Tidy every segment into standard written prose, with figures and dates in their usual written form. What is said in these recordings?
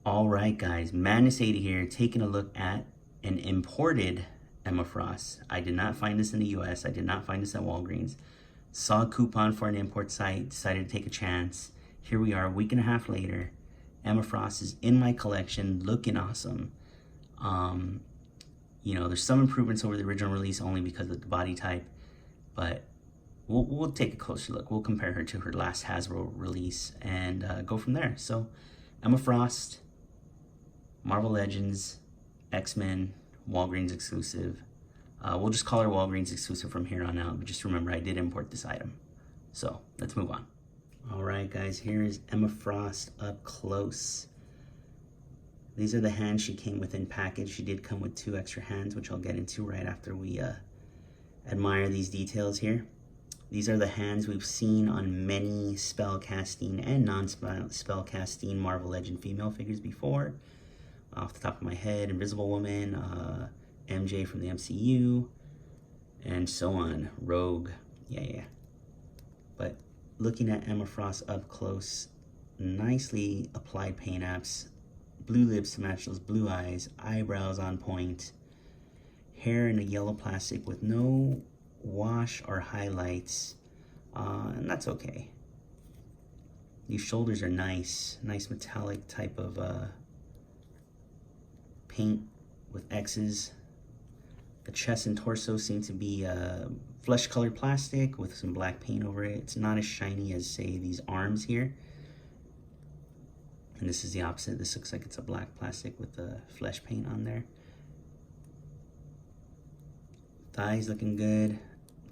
All right, guys, Madness 80 here, taking a look at an imported Emma Frost. I did not find this in the US. I did not find this at Walgreens. Saw a coupon for an import site, decided to take a chance. Here we are, a week and a half later. Emma Frost is in my collection, looking awesome. You know, there's some improvements over the original release only because of the body type, but we'll take a closer look. We'll compare her to her last Hasbro release and go from there. So, Emma Frost, Marvel Legends, X-Men, Walgreens exclusive. We'll just call her Walgreens exclusive from here on out, but just remember I did import this item. So let's move on. All right, guys, here is Emma Frost up close. These are the hands she came with in package. She did come with 2 extra hands, which I'll get into right after we admire these details here. These are the hands we've seen on many spell casting and non-spell casting Marvel Legend female figures before. Off the top of my head, Invisible Woman, MJ from the MCU, and so on. Rogue, yeah. But looking at Emma Frost up close, nicely applied paint apps, blue lips to match those blue eyes, eyebrows on point, hair in a yellow plastic with no wash or highlights, and that's okay. These shoulders are nice metallic type of paint with X's. The chest and torso seem to be flesh colored plastic with some black paint over it. It's not as shiny as, say, these arms here. And this is the opposite. This looks like it's a black plastic with the flesh paint on there. Thighs looking good.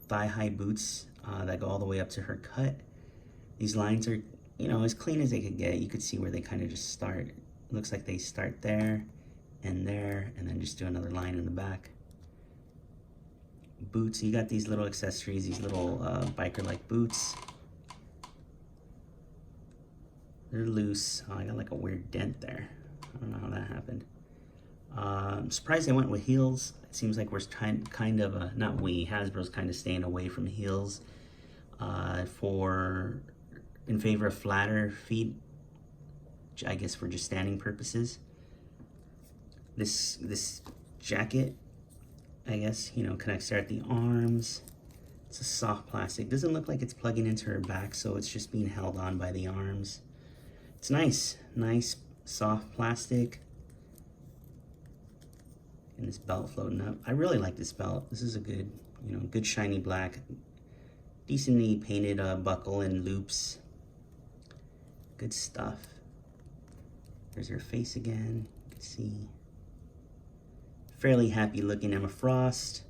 Thigh-high boots that go all the way up to her cut. These lines are, you know, as clean as they could get. You could see where they kind of just start. It looks like they start there, and then just do another line in the back. Boots, you got these little accessories, these little biker-like boots. They're loose. Oh, I got like a weird dent there. I don't know how that happened. I'm surprised they went with heels. It seems like we're kind of, not we, Hasbro's kind of staying away from heels in favor of flatter feet, I guess for just standing purposes. This jacket, I guess, you know, connects there at the arms. It's a soft plastic. Doesn't look like it's plugging into her back, so it's just being held on by the arms. It's nice soft plastic. And this belt floating up. I really like this belt. This is a good, you know, good shiny black, decently painted buckle and loops. Good stuff. There's her face again. You can see. Fairly happy looking Emma Frost.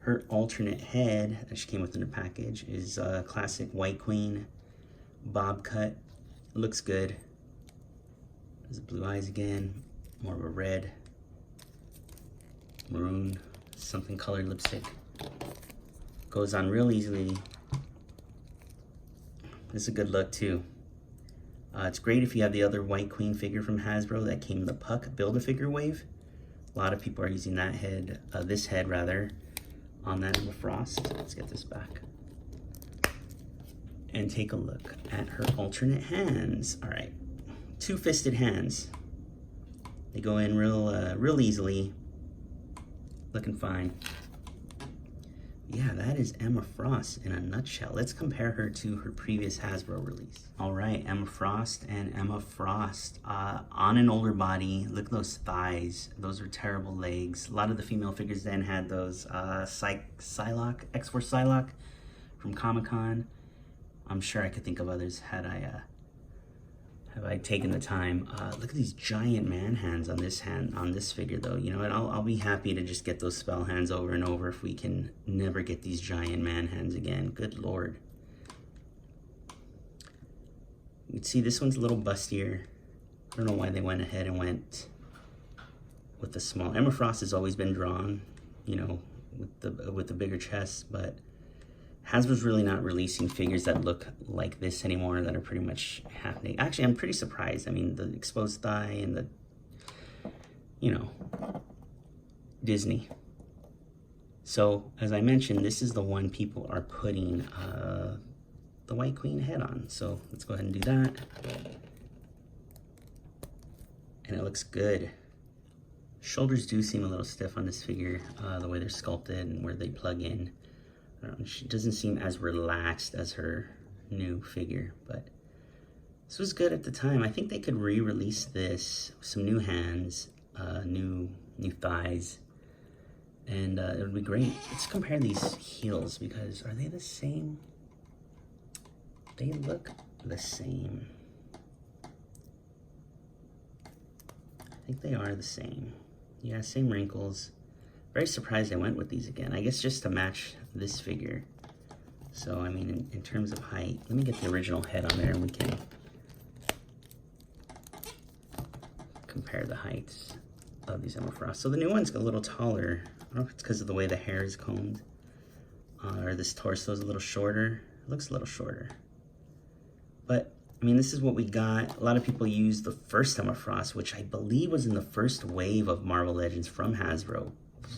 Her alternate head that she came with in the package is a classic White Queen bob cut. Looks good. There's the blue eyes again. More of a red, maroon, something colored lipstick. Goes on real easily. This is a good look too. It's great if you have the other White Queen figure from Hasbro that came in the Puck Build-A-Figure wave. A lot of people are using that head, this head rather, on that Emma Frost. Let's get this back. And take a look at her alternate hands. All right, 2-fisted hands. They go in real easily. Looking fine. Yeah, that is Emma Frost in a nutshell. Let's compare her to her previous Hasbro release. All right, Emma Frost and Emma Frost on an older body. Look at those thighs. Those are terrible legs. A lot of the female figures then had those Psylocke, X-Force Psylocke from Comic-Con. I'm sure I could think of others had I taken the time. Look at these giant man hands on this figure though. You know what, I'll be happy to just get those spell hands over and over if we can never get these giant man hands again. Good Lord. You can see this one's a little bustier. I don't know why they went ahead and went with the small. Emma Frost has always been drawn, you know, with the bigger chest, but Hasbro's really not releasing figures that look like this anymore, that are pretty much half naked. Actually, I'm pretty surprised. I mean, the exposed thigh and the, you know, Disney. So, as I mentioned, this is the one people are putting the White Queen head on. So, let's go ahead and do that. and it looks good. Shoulders do seem a little stiff on this figure, the way they're sculpted and where they plug in. She doesn't seem as relaxed as her new figure, but this was good at the time. I think they could re-release this, some new hands, new thighs, and it would be great. Let's compare these heels, because are they the same? They look the same. I think they are the same. Yeah, same wrinkles. Very surprised I went with these again. I guess just to match this figure. So, I mean, in terms of height, let me get the original head on there and we can compare the heights of these Emma Frost. So the new one's a little taller. I don't know if it's because of the way the hair is combed, or this torso is a little shorter. It looks a little shorter. But, I mean, this is what we got. A lot of people use the first Emma Frost, which I believe was in the first wave of Marvel Legends from Hasbro.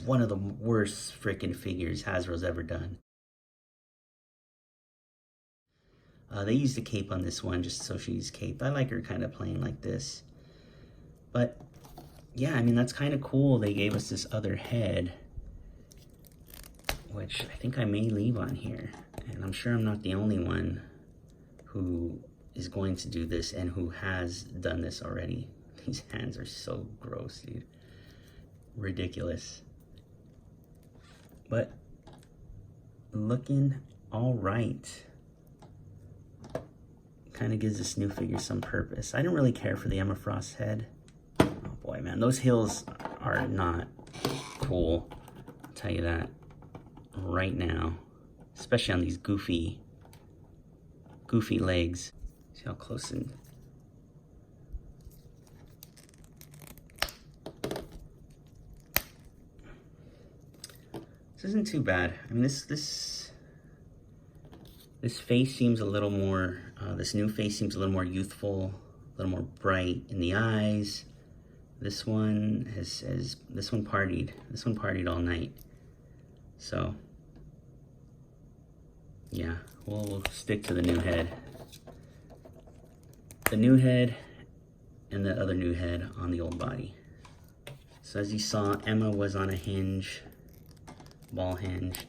One of the worst freaking figures Hasbro's ever done. They used a cape on this one just so she's caped. I like her kind of plain like this. But, yeah, I mean, that's kind of cool. They gave us this other head, which I think I may leave on here. And I'm sure I'm not the only one who is going to do this and who has done this already. These hands are so gross, dude. Ridiculous. But looking all right. Kind of gives this new figure some purpose. I didn't really care for the Emma Frost head. Oh boy, man, those heels are not cool. I'll tell you that right now. Especially on these goofy legs. See how close in. This isn't too bad. I mean, this face seems a little more, this new face seems a little more youthful, a little more bright in the eyes. This one this one partied all night. So, yeah, we'll stick to the new head. The new head and the other new head on the old body. So as you saw, Emma was on a hinge, ball hinge.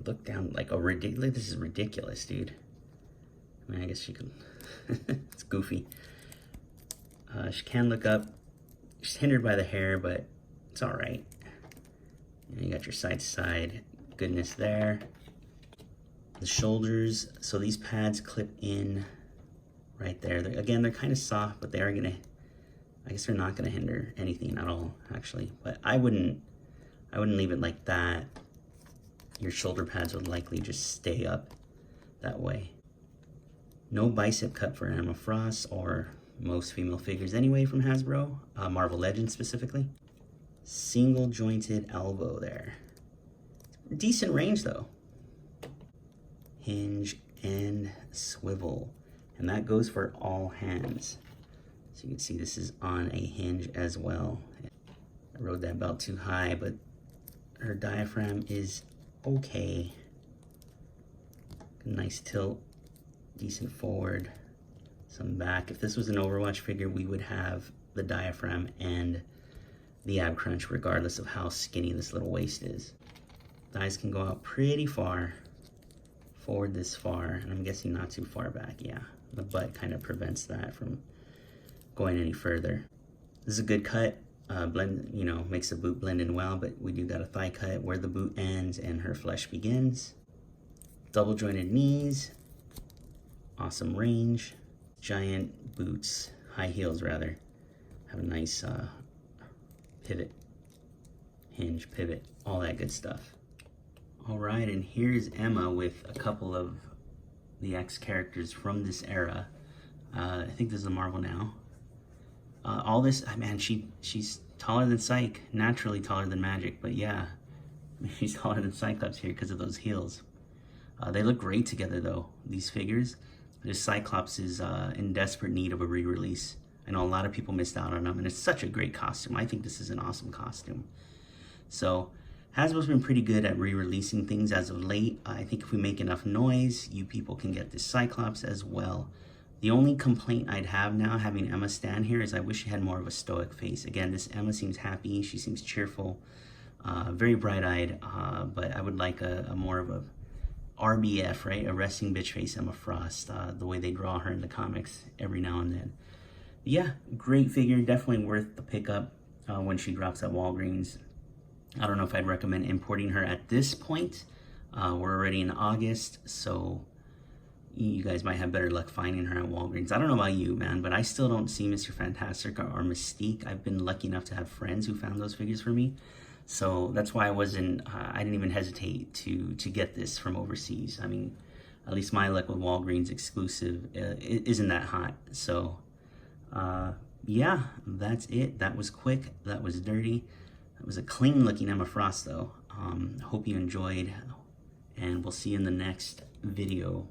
Look down like a ridiculous. This is ridiculous, dude. I mean, I guess she could. It's goofy. She can look up. She's hindered by the hair, but it's all right. You got your side to side goodness there. The shoulders. So these pads clip in right there. Again, they're kind of soft, but they are gonna. I guess they're not gonna hinder anything at all, actually. But I wouldn't leave it like that. Your shoulder pads would likely just stay up that way. No bicep cut for Emma Frost or most female figures anyway from Hasbro, Marvel Legends specifically. Single jointed elbow there. Decent range though. Hinge and swivel. And that goes for all hands. So you can see this is on a hinge as well. I rode that belt too high, but her diaphragm is okay. Nice tilt, decent forward, some back. If this was an Overwatch figure, we would have the diaphragm and the ab crunch regardless of how skinny this little waist is. Thighs can go out pretty far, forward this far, and I'm guessing not too far back. Yeah, the butt kind of prevents that from going any further. This is a good cut. Blend, you know, makes the boot blend in well, but we do got a thigh cut where the boot ends and her flesh begins. Double jointed knees, awesome range, giant boots, high heels rather, have a nice pivot, hinge, pivot, all that good stuff. All right, and here's Emma with a couple of the X characters from this era. I think this is a Marvel Now. All this, man, she's taller than Psyche, naturally taller than Magic, but yeah, she's taller than Cyclops here because of those heels. They look great together though, these figures. This Cyclops is in desperate need of a re-release. I know a lot of people missed out on them, and it's such a great costume. I think this is an awesome costume. So Hasbro's been pretty good at re-releasing things as of late. I think if we make enough noise, you people can get this Cyclops as well. The only complaint I'd have now having Emma stand here is I wish she had more of a stoic face. Again, this Emma seems happy, she seems cheerful, very bright-eyed, but I would like a more of a RBF, right? A resting bitch face Emma Frost, the way they draw her in the comics every now and then. Yeah, great figure, definitely worth the pickup when she drops at Walgreens. I don't know if I'd recommend importing her at this point. We're already in August, so you guys might have better luck finding her at Walgreens. I don't know about you, man, but I still don't see Mr. Fantastic or Mystique. I've been lucky enough to have friends who found those figures for me. So that's why I didn't even hesitate to get this from overseas. I mean, at least my luck with Walgreens exclusive isn't that hot. So, yeah, that's it. That was quick. That was dirty. That was a clean looking Emma Frost though. Hope you enjoyed, and we'll see you in the next video.